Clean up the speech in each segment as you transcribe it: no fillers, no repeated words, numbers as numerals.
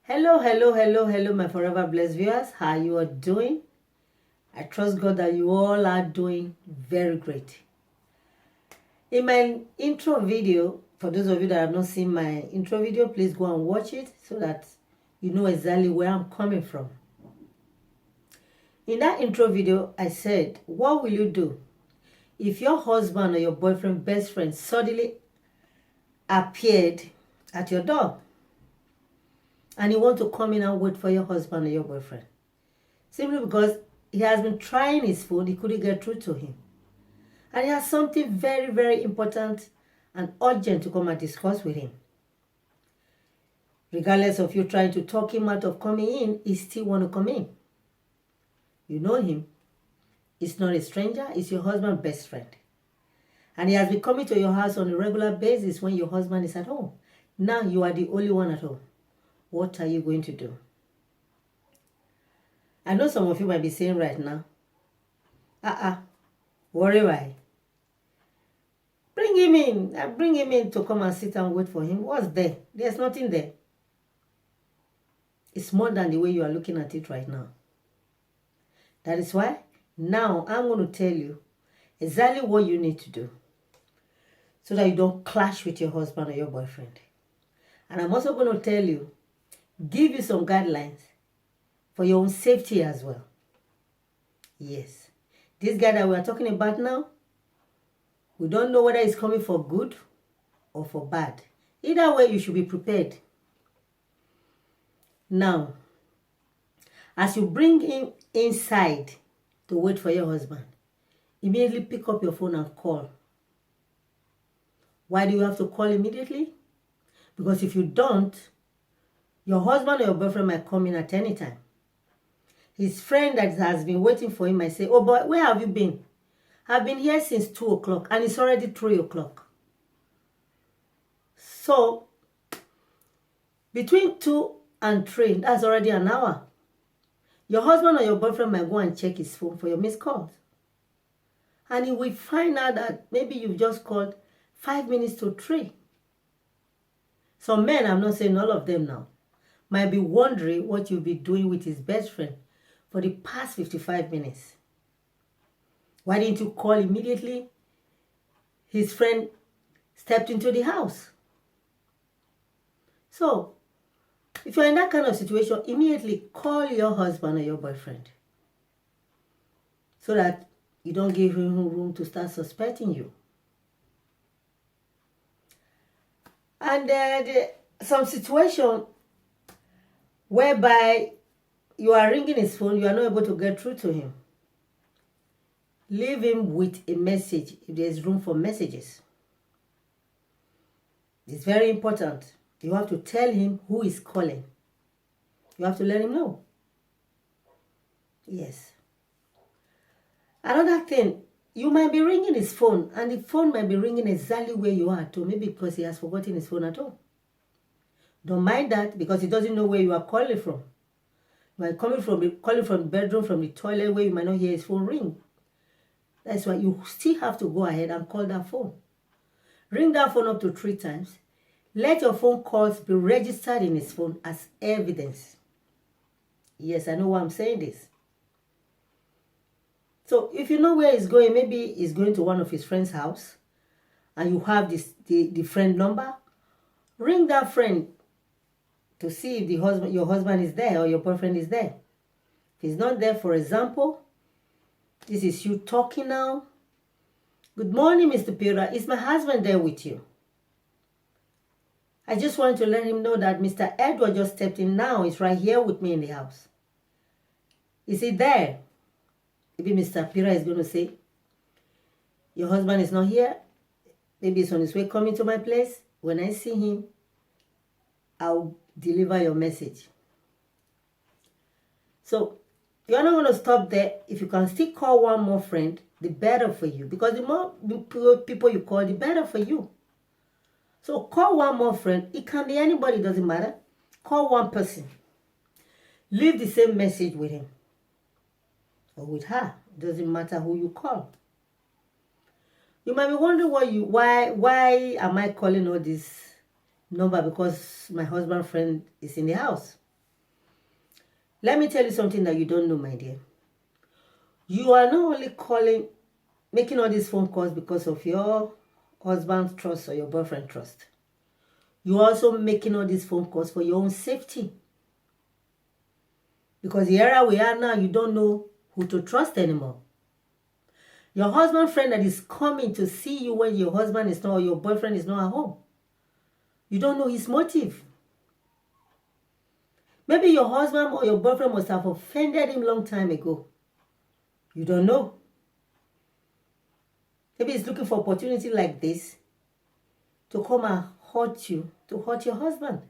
Hello, my forever blessed viewers. How you are doing? I trust God that you all are doing very great. In my intro video, for those of you that have not seen my intro video, please go and watch it so that you know exactly where I'm coming from. In that intro video, I said, what will you do if your husband or your boyfriend, best friend suddenly appeared at your door and you want to come in and wait for your husband or your boyfriend? Simply because he has been trying his phone, he couldn't get through to him. And he has something very, very important and urgent to come and discuss with him. Regardless of you trying to talk him out of coming in, he still want to come in. You know him. It's not a stranger, it's your husband's best friend. And he has been coming to your house on a regular basis when your husband is at home. Now you are the only one at home. What are you going to do? I know some of you might be saying right now, worry why? Bring him in. Bring him in to come and sit and wait for him. What's there? There's nothing there. It's more than the way you are looking at it right now. That is why now I'm going to tell you exactly what you need to do so that you don't clash with your husband or your boyfriend. And I'm also going to tell you, give you some guidelines for your own safety as well. Yes. This guy that we are talking about now, we don't know whether he's coming for good or for bad. Either way, you should be prepared. Now, as you bring him inside to wait for your husband, immediately pick up your phone and call. Why do you have to call immediately? Because if you don't, your husband or your boyfriend might come in at any time. His friend that has been waiting for him might say, oh boy, where have you been? I've been here since 2 o'clock and it's already 3 o'clock. So, between 2 and 3, that's already an hour. Your husband or your boyfriend might go and check his phone for your missed calls. And he will find out that maybe you've just called 5 minutes to 3. Some men, I'm not saying all of them now, might be wondering what you'll be doing with his best friend for the past 55 minutes. Why didn't you call immediately? His friend stepped into the house. So, if you're in that kind of situation, immediately call your husband or your boyfriend so that you don't give him room to start suspecting you. And some situation whereby you are ringing his phone, you are not able to get through to him. Leave him with a message if there's room for messages. It's very important. You have to tell him who is calling. You have to let him know. Yes. Another thing, you might be ringing his phone and the phone might be ringing exactly where you are too, maybe because he has forgotten his phone at home. Don't mind that because he doesn't know where you are calling from. You might calling from the bedroom, from the toilet where you might not hear his phone ring. That's why you still have to go ahead and call that phone. Ring that phone up to 3 times. Let your phone calls be registered in his phone as evidence. Yes, I know why I'm saying this. So if you know where he's going, maybe he's going to one of his friend's house and you have the friend number, ring that friend to see if your husband is there or your boyfriend is there. If he's not there, for example, this is you talking now. Good morning, Mr. Peter. Is my husband there with you? I just want to let him know that Mr. Edward just stepped in now. He's right here with me in the house. Is he there? Maybe Mr. Peter is going to say, your husband is not here. Maybe he's on his way coming to my place. When I see him, I'll deliver your message. So, you're not going to stop there. If you can still call one more friend, the better for you. Because the more people you call, the better for you. So call one more friend. It can be anybody, doesn't matter. Call one person. Leave the same message with him. Or with her. It doesn't matter who you call. You might be wondering why am I calling all this number? Because my husband's friend is in the house. Let me tell you something that you don't know, my dear. You are not only calling, making all these phone calls because of your husband's trust or your boyfriend's trust. You're also making all these phone calls for your own safety. Because the era we are now, you don't know who to trust anymore. Your husband friend that is coming to see you when your husband is not, or your boyfriend is not at home. You don't know his motive. Maybe your husband or your boyfriend must have offended him long time ago. You don't know. Maybe he's looking for opportunity like this to come and hurt you, to hurt your husband.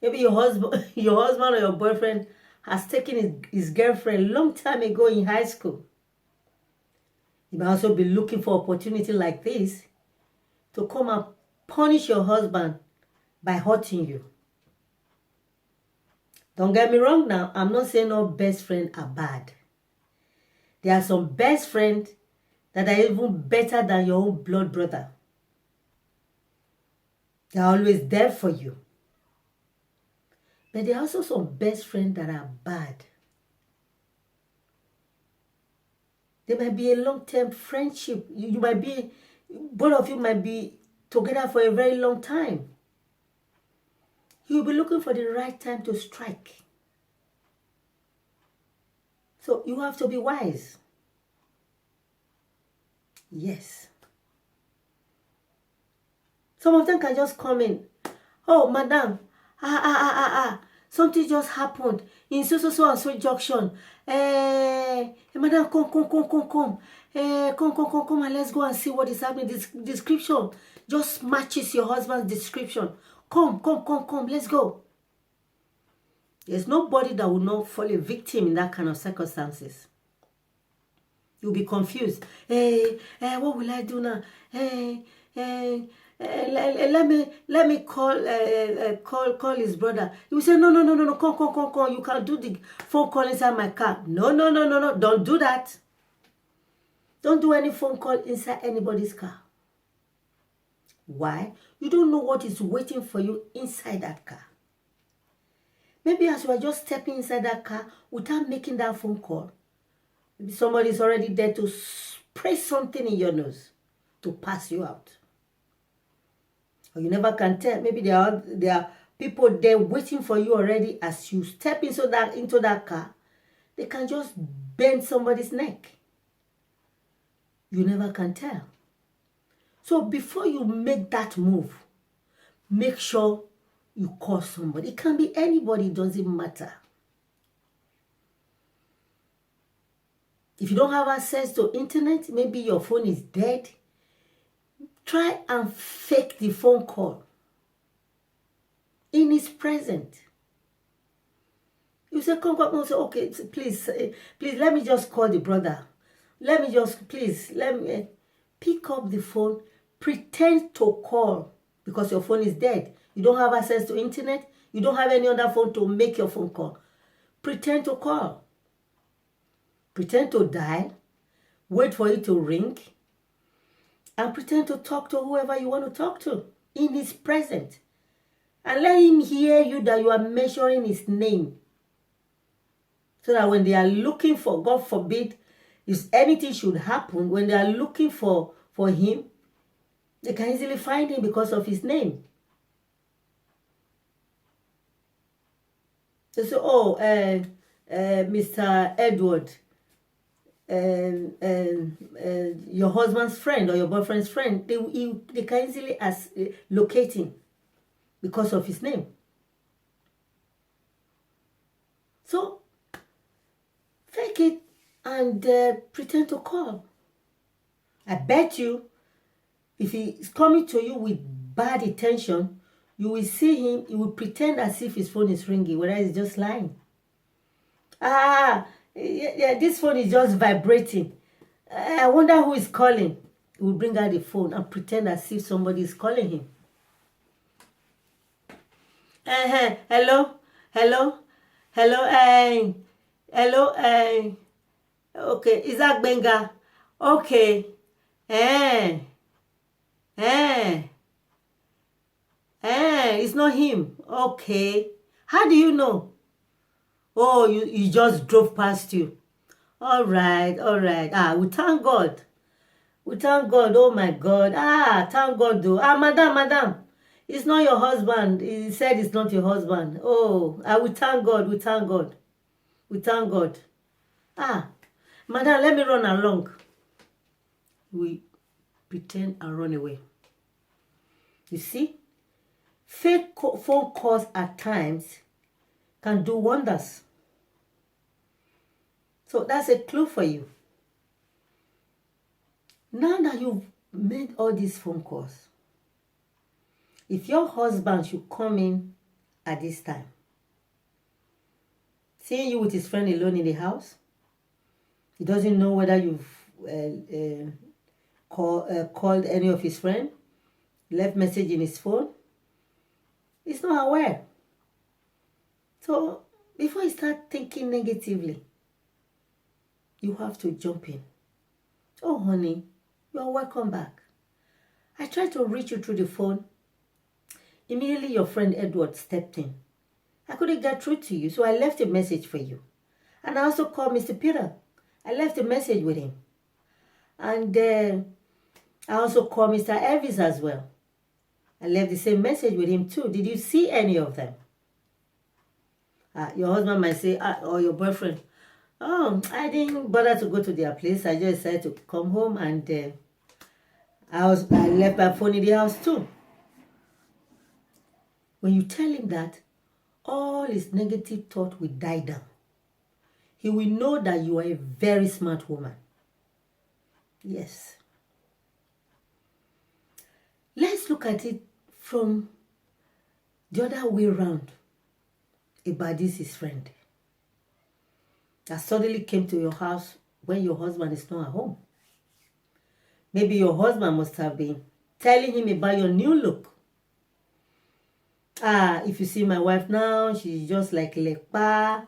Maybe your husband or your boyfriend has taken his girlfriend long time ago in high school. He might also be looking for opportunity like this to come and punish your husband by hurting you. Don't get me wrong now. I'm not saying all best friends are bad. There are some best friends that are even better than your own blood brother. They are always there for you. But there are also some best friends that are bad. There might be a long-term friendship. Both of you might be together for a very long time. You'll be looking for the right time to strike. So you have to be wise. Yes. Some of them can just come in. Oh, madam, something just happened in so and so junction. Madam, come. Come and let's go and see what is happening. This description just matches your husband's description. Come, let's go. There's nobody that will not fall a victim in that kind of circumstances. You'll be confused. What will I do now? Let me call his brother. He will say, no, come. You can do the phone call inside my car. No, don't do that. Don't do any phone call inside anybody's car. Why? You don't know what is waiting for you inside that car. Maybe as you are just stepping inside that car without making that phone call, maybe somebody is already there to spray something in your nose to pass you out. Or you never can tell. Maybe there are people there waiting for you already. As you step into that car, they can just bend somebody's neck. You never can tell. So before you make that move, make sure you call somebody. It can be anybody, it doesn't matter. If you don't have access to internet, maybe your phone is dead, try and fake the phone call in his presence. You say, come, say, okay, please, let me just call the brother. Let me pick up the phone, pretend to call because your phone is dead. You don't have access to internet. You don't have any other phone to make your phone call. Pretend to call. Pretend to dial. Wait for it to ring. And pretend to talk to whoever you want to talk to in his presence. And let him hear you that you are mentioning his name. So that when they are looking for, God forbid, if anything should happen, when they are looking for him, they can easily find him because of his name. They say, oh, Mr. Edward, your husband's friend or your boyfriend's friend, they can easily locate him because of his name. So, fake it and pretend to call. I bet you, if he is coming to you with bad intention, you will see him, he will pretend as if his phone is ringing, whereas he's just lying. This phone is just vibrating. I wonder who is calling. He will bring out the phone and pretend as if somebody is calling him. Hello. Okay, is that Benga? Okay. It's not him. Okay. How do you know? Oh, you just drove past you. All right, all right. We thank God. We thank God. Oh my God. Thank God though. Madam. It's not your husband. He said it's not your husband. Oh, we thank God. We thank God. We thank God. Madam, let me run along. We pretend and run away. You see? Fake phone calls at times can do wonders. So that's a clue for you. Now that you've made all these phone calls, if your husband should come in at this time, seeing you with his friend alone in the house, he doesn't know whether you've called any of his friends, left message in his phone, he's not aware. So before you start thinking negatively, you have to jump in. Oh, honey, you are welcome back. I tried to reach you through the phone. Immediately, your friend Edward stepped in. I couldn't get through to you, so I left a message for you. And I also called Mr. Peter. I left a message with him. And I also called Mr. Elvis as well. I left the same message with him too. Did you see any of them? Your husband might say, or your boyfriend, oh, I didn't bother to go to their place. I just decided to come home, and I left my phone in the house too. When you tell him that, all his negative thought will die down. He will know that you are a very smart woman. Yes. Let's look at it from the other way around about this his friend that suddenly came to your house when your husband is not at home. Maybe your husband must have been telling him about your new look. If you see my wife now, she's just like Lekpa.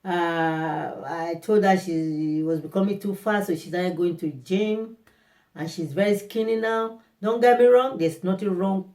I told her she was becoming too fat, so she started going to gym. And she's very skinny now. Don't get me wrong, there's nothing wrong